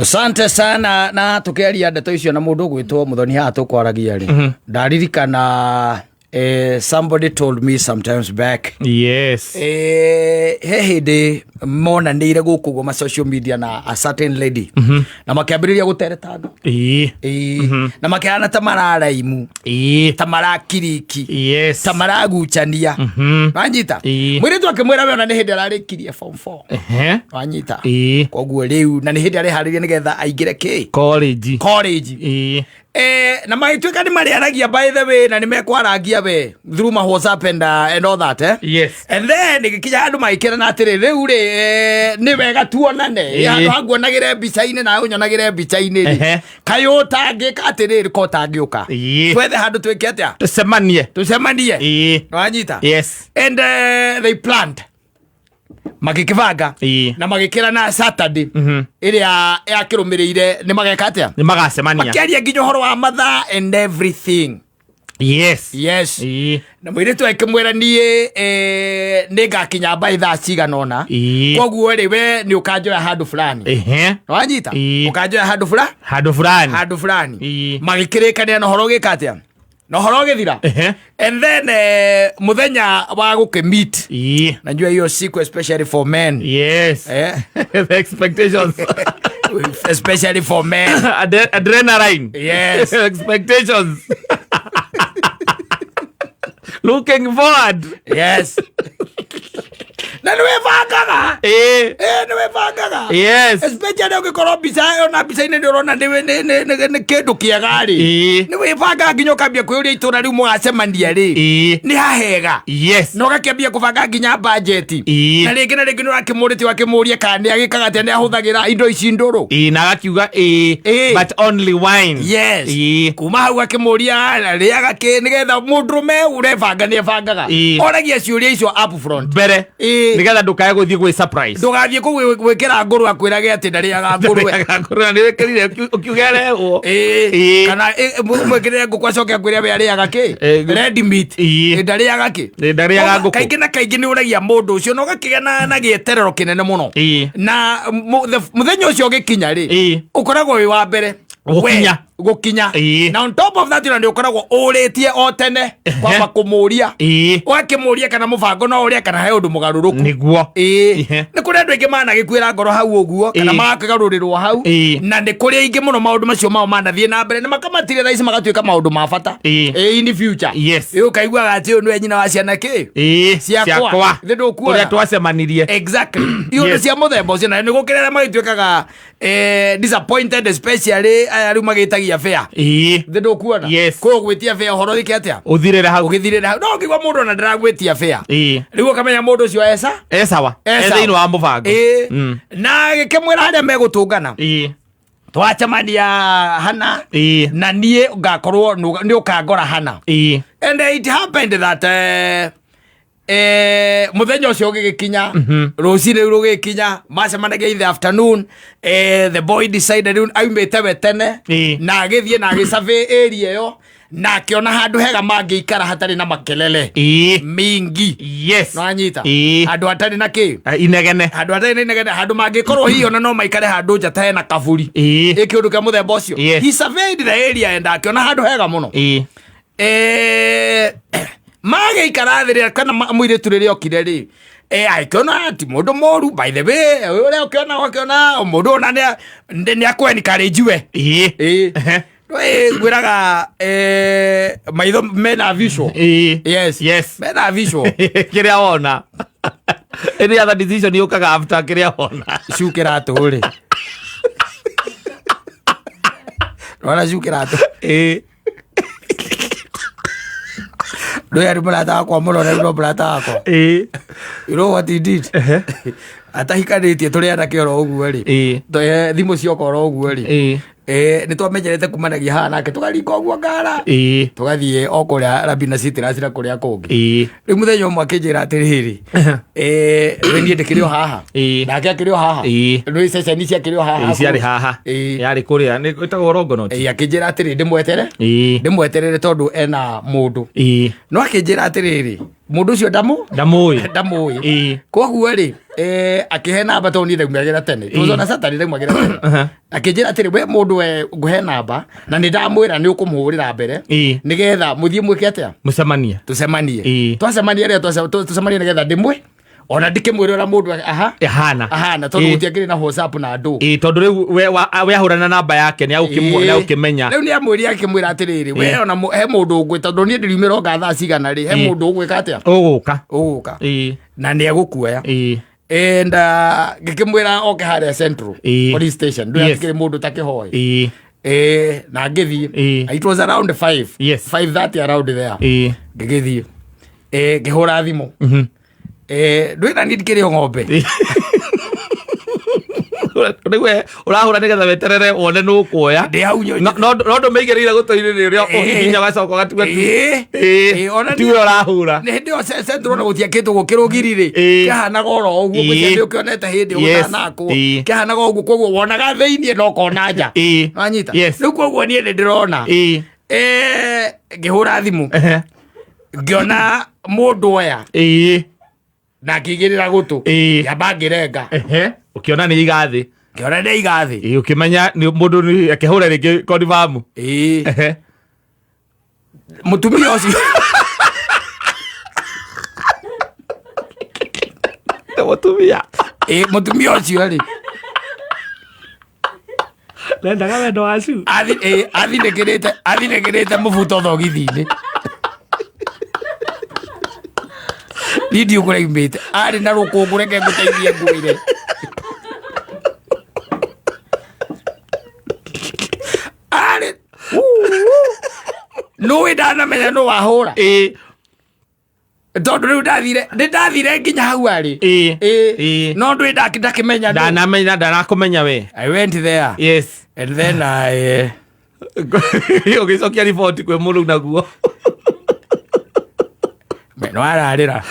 Asante sana na tukiaria ndeto icio na mundu gwitwo Muthoni haha tukwaragia ri ndaririkana somebody told me sometimes back yes he hindi monanire guku go ma social media na a certain lady na makiambiriria guteretana na makiana ta mararaimu ta marakiriki yes ta maraguchania wanyita mwiritu akimwira we ona ni hindi ararikirie form 4 wanyita koguo riu na ni hindi ariharirie nigetha aingire college na maituika ni mariaragia by the way na ni mekwaragia we through my WhatsApp and all that yes and then nikinya andu maikira na atiri riu ri ni wega tuonane andu anguonagire mbica-ini na unyonagire mbica-ini ri kayo tangika atiri ko tangiuka twethe handu twike atia tucemanie wanyita yes and they planned magikivanga na magikira na Saturday iria yakirumirire ni mageka atia ni magacemania makiaria nginya horo wa matha and everything yes na mwiritu akimwira nie ningakinya by thaa ciganona koguo ri we ni ukanjoya handu fulani wanyita ukanjoya handu fulani magikirikania na horo gika atia no horo githira and then muthenya wa gukemeet najua hiyo siku especially for men the expectations especially for men adrenaline yes expectations looking forward yes na niwe vangaga niwe vangaga yes especially ukikorwo mbica ona mbica-ini ndirona ni kindu kiega ri niwe vanga nginya ukambia kwiuria itura riu mugacemania ri ni hahega yes no gakiambia kuvanga nginya budget na ringi na ringi nurakimuriti wakimuria kana ni agikaga atia ni ahuthagira indo ici nduru na gakiuga but only wine yes kuma hau akimuria riaga ki nigetha mundurume urevanga ni evangaga oragia ciuria icio up front mbere nigetha ndukae guthie gwi surprise ndugathie gwikira nguru akwirage ati ndariaga nguru ni wekirire ukiugerewo kana mwekirire nguku acoke akwire we ariaga ki red meat ndariaga ki ndariaga nguku kaingi na kaingi ni uragia mundu ucio no gakiga na gieterero kinene muno na muthenya ucio gikinya ri ukoragwo wi wa mbere gukinya na on top of that ni ukoragwo uritie o tene kwamba kumuria wakimuria kana mubango no uria kana he undu mugaruruku niguo ni kuri andu ingi mana gikwira ngoro hau uguo kana makagarurirwo hau na ni kuri ingi muno maundu macio mao manathie na mbere ni makamatire thaisi magatuika maundu ma bata in the future yes ukaigua ati uyu ni nyina wa ciana ki ciakwa ndukuo uria twacemanirie exactly iyo cia muthemba ucio na ni gukirera magituikaga disappointed especially ariu magitagia fair ndukuona ko gwitia fair horo rike atia uthirire hau no ngigwa mundu na ndiragwitia fair riu kamenya mundu ucio esawa ino wa mubango na gikimwira haria megutungana twacemania hana na nie ngakorwo ni ukangora hana and it happened that muthenya ucio gigikinya rucire rugikinya macemanagia in the afternoon the boy decided aumite we tene na agithie na agicabe area yo na akiona handu hega mangiikara hatari na makelele mingi no anyita handu hatari na ki inegene handu mangikorwo hiyo na no maikare handu njata hena kaburi ikiundu kia muthemba ucio he surveyed the area and akiona handu hega muno magiikara thiri kana mwiritu riria okire ri aikiona ati mundu moru by the way uria ukiona mundu ona ni akwencourage we gwiraga maitho mena visual yes mena visual kiria wona any other decision yukaga after kiria wona shukira turi wala shukira tu do yari mulata kwa mulo na ro mulata kwa you know what he did atahikanitie turi ana kioro uguo ri thimu ciokoro uguo ri ni twamenyerete kumanagia haha nake tugarika uguo ngara tugathie o kuria Rabina City racira kuria kungi riu muthenya umwe akinjira atiriri nie ndikirio haha nake akirio haha no session cia akirio haha ciari haha yari kuria ni gwitagwo Rongonoti akinjira atiriri ndimweterere tondu ena mundu no akinjira atiriri mundu ucio ndamui koguo ri akihe namba to ni ndaumagira tene tuzona Saturday ndaumagira tene akinjira atiri we mundu we nguhe namba na ni ndamwira ni ukumuhurira mbere nigetha muthie mwike atia tucemanie twacemanie ria tucemanie nigetha ndimwe ona ndikimwira ora mundu ahana tondu gutiakiri na WhatsApp na andu tondu riu we ahurana namba yake ni ukimenya riu ni amwiri akimwira atiriri we ona he mundu ungwe tondu ni ndiriumira onga thaa cigana ri he mundu ungwika atia uguka na ni egukuoya and ngikimwira oke haria Central Police Station ndu atikiri mundu takihoi na ngithie it was around 5:30 around there ngithie ngihura thimu ndwina ndikire ng'ombe Niwe urahura nigetha weterere wone nukuoya no ndumeigirire gutoirire ria uhihinya gacoka gatuga tiwe urahura ndio Central na gutiakitwo gukirugirire kahana goro uguo guthe ukionete hindi utanako kahana uguo koguo wonaga theinie no kona nja anyita riu koguo nie ndirona ngihura thimu ngiona mundu oya na kigirira gutu yamba ngirenga ukiona ni igathi ukimenya ni mundu ni akihura ringi confirm mutumia ucio mutumia ucio ri lendaga wendo wacu athinekirite mubuto thogithi-ini Lidio kule imbete ari na rukungu reke nguteithie nguire ari no idana menya no wahura tondu riu ndathire nginya hau ari no ndu ndakimenya ndanakumenya we I went there and then I ugicokia report kwe mundu naguo no ararira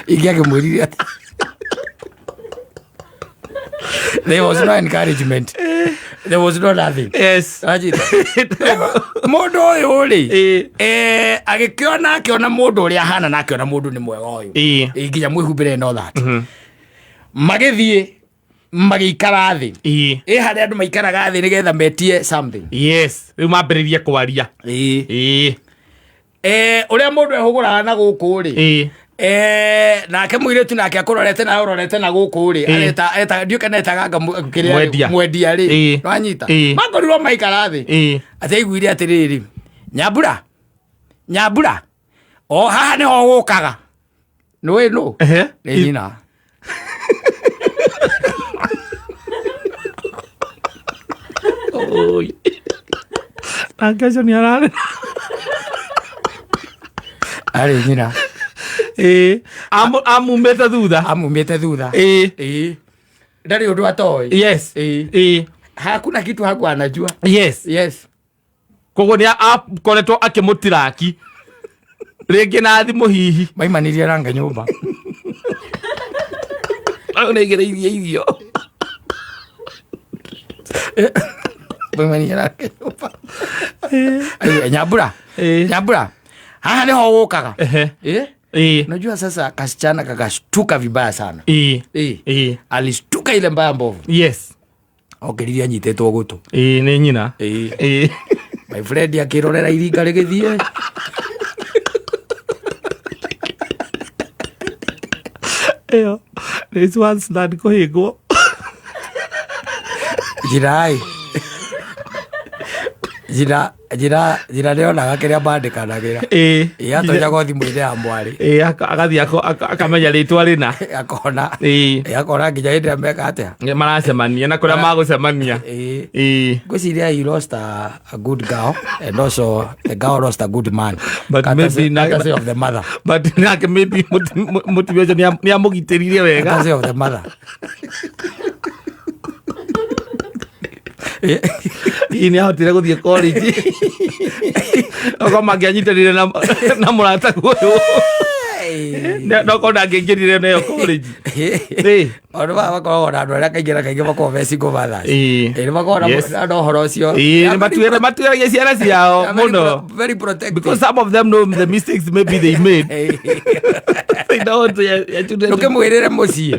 igiakimwirire ati there was no encouragement, there was no nothing. Mundu uyu ri agikiona mundu uria hana na akiona mundu ni mwega uyu nginya mwihumbire no that magithie magikara thi haria andu maikaraga thi nigetha metie something riu mambiririe kwaria uria mundu ehuguraga na guku ri nake muiretu nake akurorete na guku ri areta ndiuka netaga kiria mwendia ri nwanyita makorirwo maikara thi ateiguire atiriri nyambura o haha niho gukaga no ni nyina oi akajo ni arare ari nyina amumete thutha ndari undu atoi hakuna kitu haku anajua koguo ni akoretwo akimutiraki ringi na thimu hihi maimanirie ranga nyumba naigereirie irio maimanirie ranga nyumba nyambura haha niho gukaga unajua sasa kasichana kakashtuka vibaya sana alishtuka ile mbaya mbovu okeriria nyitetwo gutu ni nyina my friend akirorera iringa rigithie eyo this one's not kuhigwo jira nionaga kiria mandikanagira atoiraga thimu-ini ya mwari agathie akamenya ritwa rina akona nginya hindi meka atia maracemania na kuria magucemania ngwiciria he lost a good girl and also the girl lost a good man but maybe of the mother but nake maybe motivation ni amugitiririe wega of the mother ini ahotire guthie college oko mangianyitanire na murata guyu no kona ngengirire nayo college ona bakoragwo na andũ arĩa kaingĩ kaingĩ makoragwo me single mothers nĩ makoragwo na ũhoro ũcio nĩ matuĩragia ciana ciao mũno because some of them know the mistakes maybe they made they don't want their children ũkĩmwĩrĩre mũciĩ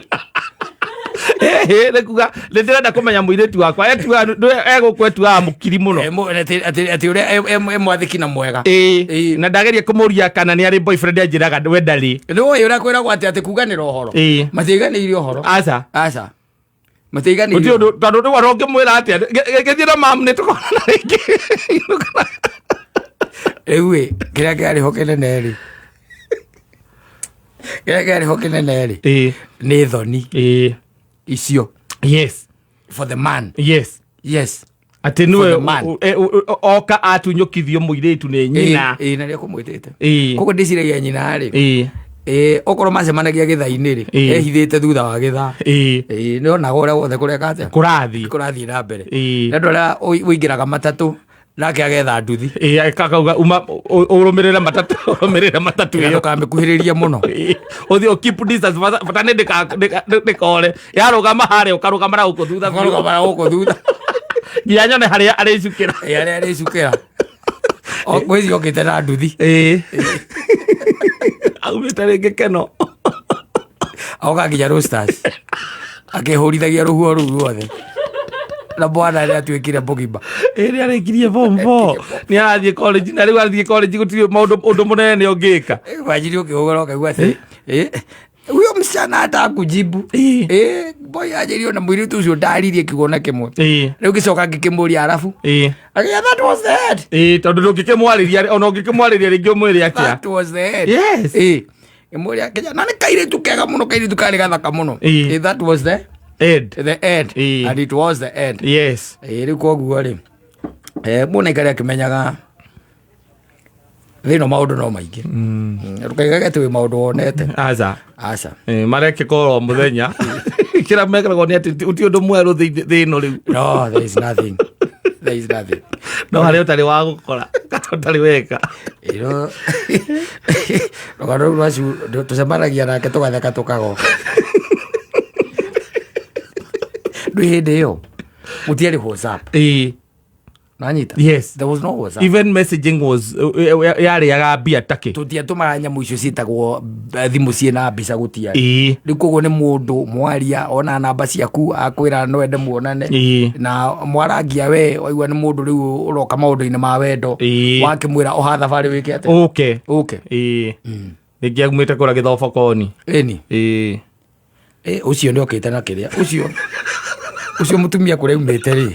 nĩ kuga nĩ ndĩrenda kũmenya mũirĩtu wakwa egũkũ etuaga mũkiri mũno atĩ ũrĩa mwathĩki na mwega na ndageria kũmũria kana nĩ arĩ boyfriend anjĩraga we ndarĩ nĩ ũĩ ũrĩa kwĩragwo atĩ kuganĩra ũhoro matiaiganĩire ũhoro aca matiaiganĩire tondũ rĩu ona ũngĩmwĩra atĩa gĩthiĩ na mamu nĩ tũkonana rĩngĩ rĩu kĩrĩa kĩarĩho kĩnene-rĩ nĩ thoni icio for the man atĩ nĩwe oka atunyũkithio mũirĩtu nĩ nyina na rĩa kũmwĩtĩte koguo ndĩciragia nyina-rĩ okorwo macemanagia gĩtha-inĩ-rĩ ehithĩte thutha wa gĩtha nĩ onaga ũrĩa wothe kũreka atĩa kũrathiĩ na mbere nĩ andũ arĩa ũingĩraga matatũ nake agetha nduthi kakauga ũrũmĩrĩre matatũ ĩyo kamĩkuhĩrĩria mũno ũthiĩ keep distance bata nĩ ndĩkore yarũgama harĩa ũkarũgama na gũkũ thutha nginya nyone harĩa arĩcukĩra gwĩci okĩte na nduthi aumĩte rĩngĩ keno agoka nginya Roosters akĩhũrithagia rũhuo rũu ruothe na bwana nĩ atuĩkire bogimba nĩ arĩkirie form 4 nĩ arathiĩ college na rĩu athiĩ college gũtirĩ ũndũ mũnene ũngĩka wanjiri ũkĩhũgũra ũkaigua atĩ huyo msichana hata kujibu boy ajĩrio na mũirĩtu ũcio ndaririe kĩgona kĩmwe rĩu gĩcoka ngĩkĩmũria arabu again that was the head tondũ ndũngĩkĩmwarĩria ona ũngĩkĩmwarĩria rĩngĩ ũmwĩre atĩa that was the head ngĩmũria kijana nĩ kairĩtu kega mũno kairĩtu karĩ gathaka mũno that was the end and it was the end rĩu koguo-rĩ mũna ikarĩ akĩmenyaga thĩno maũndũ no maingĩ ndũkaigage atĩ wĩ maũndũ wonete aca marekĩka oro mũthenya kĩrĩa mekagwo nĩ atĩ ũti ũndũ mwerũ thĩno rĩu no there is nothing no harĩa ũtarĩ wa gũkora kana ũtarĩ weka rũgano rũu rwacu tũcemanagia nake tũgatheka tũkagoka ndũ hĩndĩ ĩyo gũtiarĩ WhatsApp nanyita there was no WhatsApp even messaging was yarĩaga mbia takĩ tũtiatũmaga nyamũ icio ciĩtagwo thimũ ciĩna mbica gũtiarĩ rĩu koguo nĩ mũndũ mwaria ona namba ciaku akwĩra no ende muonane na mwarangia we waigua nĩ mũndũ rĩu ũroka maũndũ-inĩ ma wendo wakĩmwĩra oha thabarĩ wĩke atĩ rĩngĩ aumĩte kũrĩa Gĩthobokoni ũcio nĩ okĩte na kĩrĩa ũcio mũtumia kũrĩa umĩte-rĩ